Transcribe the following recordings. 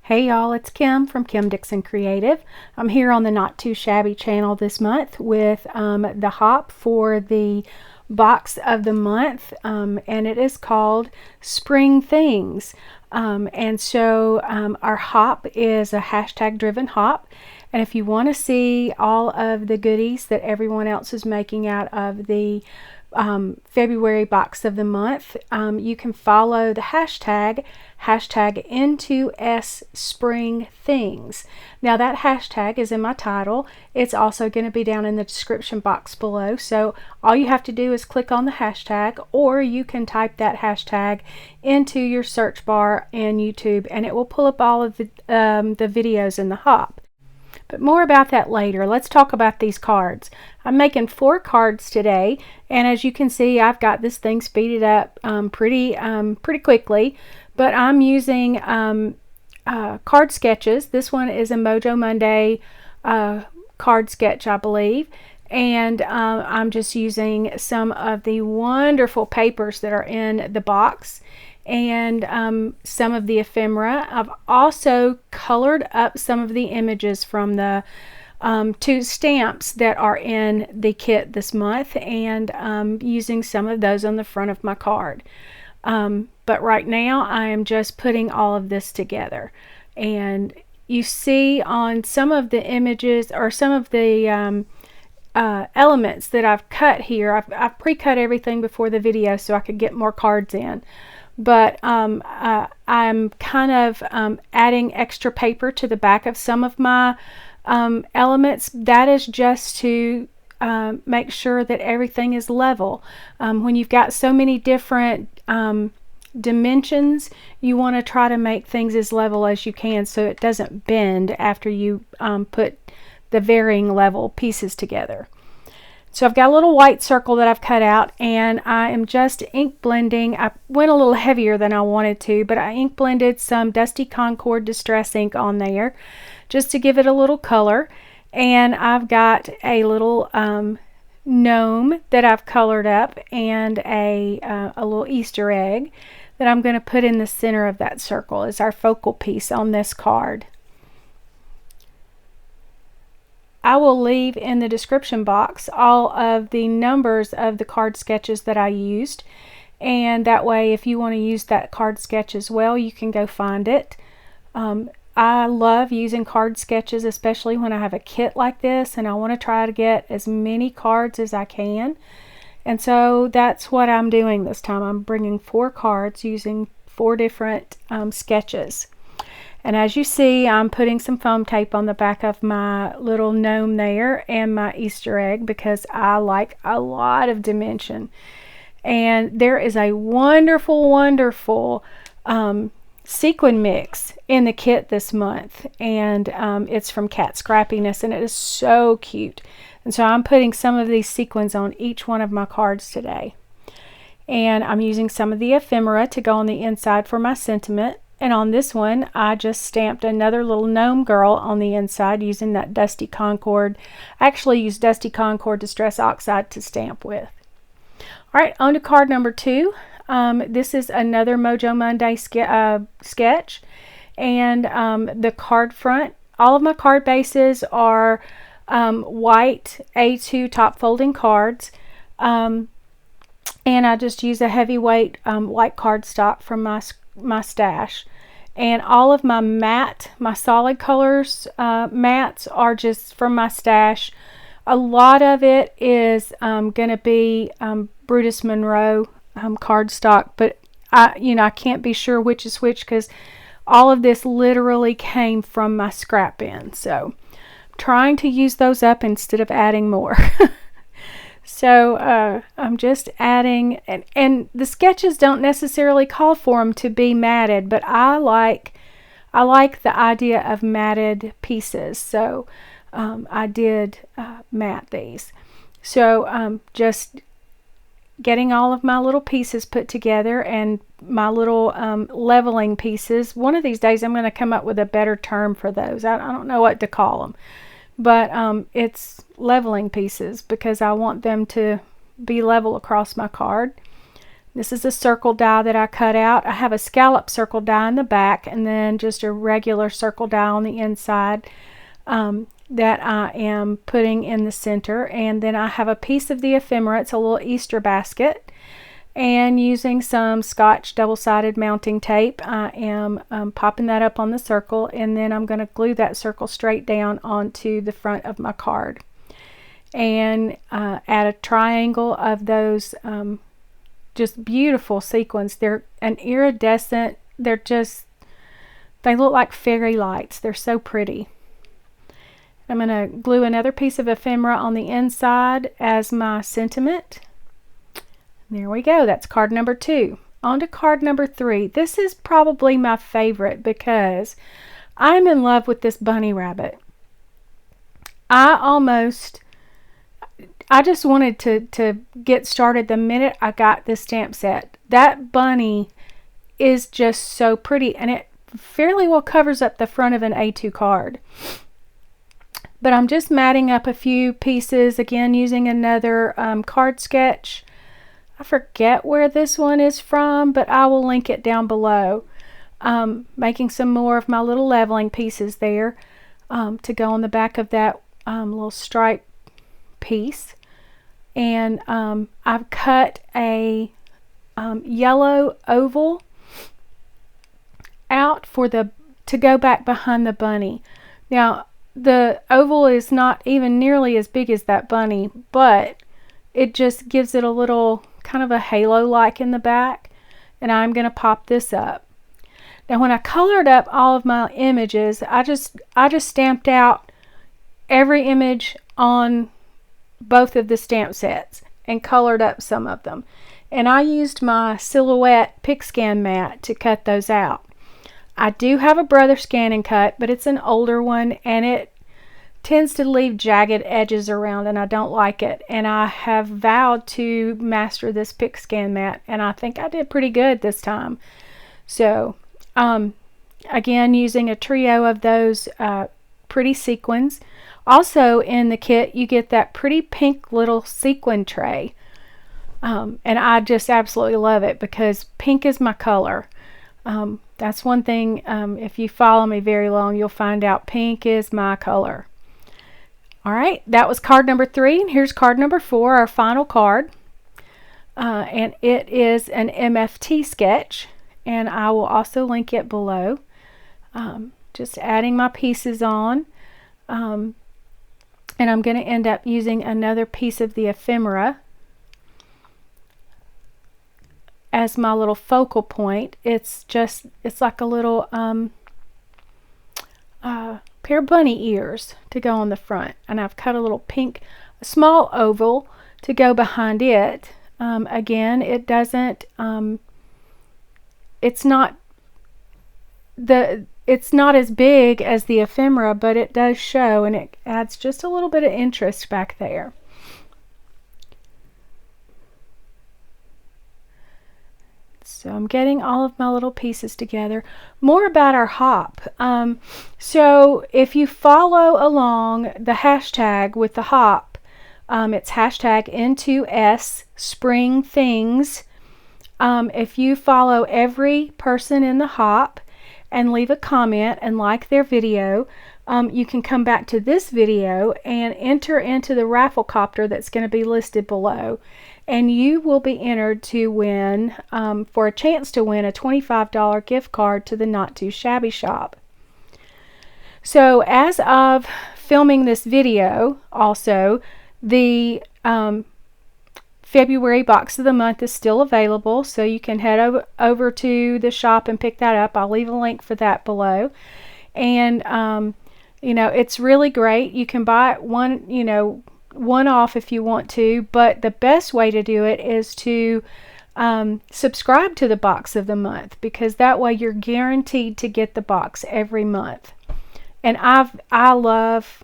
Hey y'all, it's Kim from Kim Dixon Creative. I'm here on the Not Too Shabby channel this month with the hop for the box of the month, and it is called Spring Things. Our hop is a hashtag driven hop, and if you want to see all of the goodies that everyone else is making out of the February box of the month, you can follow the hashtag N2S Spring Things. Now that hashtag is in my title. It's also going to be down in the description box below, so all you have to do is click on the hashtag, or you can type that hashtag into your search bar in YouTube and it will pull up all of the videos in the hop. But more about that later. Let's talk about these cards. I'm making 4 cards today, and as you can see, I've got this thing speeded up pretty quickly. But I'm using card sketches. This one is a Mojo Monday card sketch, I believe. And I'm just using some of the wonderful papers that are in the box and some of the ephemera. I've also colored up some of the images from the 2 stamps that are in the kit this month, and using some of those on the front of my card. But right now I am just putting all of this together, and you see on some of the images or some of the elements that I've cut here, I've pre-cut everything before the video so I could get more cards in. But I'm kind of adding extra paper to the back of some of my elements. That is just to make sure that everything is level. When you've got so many different dimensions, you want to try to make things as level as you can so it doesn't bend after you put the varying level pieces together. So I've got a little white circle that I've cut out, and I am just ink blending. I went a little heavier than I wanted to, but I ink blended some Dusty Concord Distress ink on there just to give it a little color. And I've got a little gnome that I've colored up, and a little Easter egg that I'm going to put in the center of that circle as our focal piece on this card. I will leave in the description box all of the numbers of the card sketches that I used, and that way if you want to use that card sketch as well, you can go find it. I love using card sketches, especially when I have a kit like this and I want to try to get as many cards as I can. And so that's what I'm doing this time. I'm bringing 4 cards using 4 different sketches. And as you see, I'm putting some foam tape on the back of my little gnome there and my Easter egg because I like a lot of dimension. And there is a wonderful sequin mix in the kit this month, and it's from Cat Scrappiness, and it is so cute. And so I'm putting some of these sequins on each one of my cards today. And I'm using some of the ephemera to go on the inside for my sentiment. And on this one, I just stamped another little gnome girl on the inside using that Dusty Concord. I actually used Dusty Concord Distress Oxide to stamp with. Alright, on to card number 2. This is another Mojo Monday sketch. And the card front, all of my card bases are white A2 top folding cards. And I just use a heavyweight white cardstock from my stash. And all of my solid colors mats are just from my stash. A lot of it is going to be Brutus Monroe cardstock, but I can't be sure which is which because all of this literally came from my scrap bin. So I'm trying to use those up instead of adding more. So I'm just adding, and the sketches don't necessarily call for them to be matted, but I like the idea of matted pieces, so I did mat these. So just getting all of my little pieces put together and my little leveling pieces. One of these days I'm going to come up with a better term for those. I don't know what to call them. But it's leveling pieces because I want them to be level across my card. This is a circle die that I cut out. I have a scallop circle die in the back and then just a regular circle die on the inside that I am putting in the center. And then I have a piece of the ephemera. It's a little Easter basket. And using some Scotch double-sided mounting tape, I am popping that up on the circle, and then I'm going to glue that circle straight down onto the front of my card. And add a triangle of those just beautiful sequins. They're an iridescent, they look like fairy lights. They're so pretty. I'm going to glue another piece of ephemera on the inside as my sentiment. There we go. That's card number 2. On to card number 3. This is probably my favorite because I'm in love with this bunny rabbit. I just wanted to get started the minute I got this stamp set. That bunny is just so pretty, and it fairly well covers up the front of an A2 card. But I'm just matting up a few pieces, again using another card sketch. I forget where this one is from, but I will link it down below. Making some more of my little leveling pieces there to go on the back of that little stripe piece. And I've cut a yellow oval out to go back behind the bunny. Now the oval is not even nearly as big as that bunny, but it just gives it a little kind of a halo like in the back, and I'm going to pop this up. Now when I colored up all of my images, I just stamped out every image on both of the stamp sets and colored up some of them, and I used my Silhouette pick scan mat to cut those out. I do have a Brother Scan and Cut, but it's an older one and it tends to leave jagged edges around, and I don't like it. And I have vowed to master this pick scan mat, and I think I did pretty good this time. So again, using a trio of those pretty sequins. Also in the kit you get that pretty pink little sequin tray, and I just absolutely love it because pink is my color. That's one thing, if you follow me very long, you'll find out pink is my color. Alright, that was card number 3, and here's card number 4, our final card. And it is an MFT sketch, and I will also link it below. Just adding my pieces on. And I'm going to end up using another piece of the ephemera as my little focal point. It's like a little pair of bunny ears to go on the front, and I've cut a little pink small oval to go behind it. Again, it doesn't it's not as big as the ephemera, but it does show, and it adds just a little bit of interest back there. So I'm getting all of my little pieces together. More about our hop. So if you follow along the hashtag with the hop, it's hashtag N2S Spring Things. If you follow every person in the hop and leave a comment and like their video, you can come back to this video and enter into the raffle copter that's going to be listed below. And you will be entered to win, for a chance to win a $25 gift card to the Not Too Shabby shop. So as of filming this video, also, the February box of the month is still available, so you can head over to the shop and pick that up. I'll leave a link for that below. And you know, it's really great. You can buy it one off if you want to, but the best way to do it is to subscribe to the box of the month, because that way you're guaranteed to get the box every month. And I love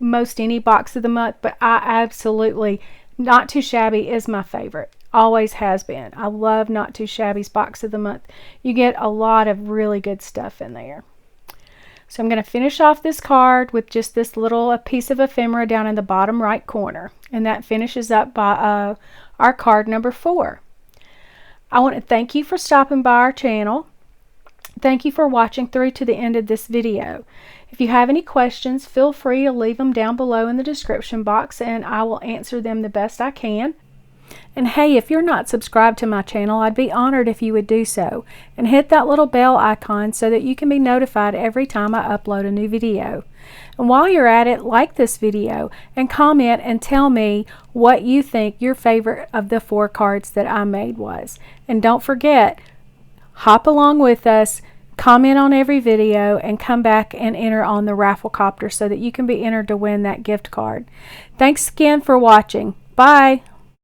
most any box of the month, but I absolutely, Not Too Shabby is my favorite. Always has been. I love Not Too Shabby's box of the month. You get a lot of really good stuff in there. So I'm going to finish off this card with just this little piece of ephemera down in the bottom right corner. And that finishes up by our card number 4. I want to thank you for stopping by our channel. Thank you for watching through to the end of this video. If you have any questions, feel free to leave them down below in the description box and I will answer them the best I can. And hey, if you're not subscribed to my channel, I'd be honored if you would do so. And hit that little bell icon so that you can be notified every time I upload a new video. And while you're at it, like this video and comment and tell me what you think your favorite of the 4 cards that I made was. And don't forget, hop along with us, comment on every video, and come back and enter on the Rafflecopter so that you can be entered to win that gift card. Thanks again for watching. Bye!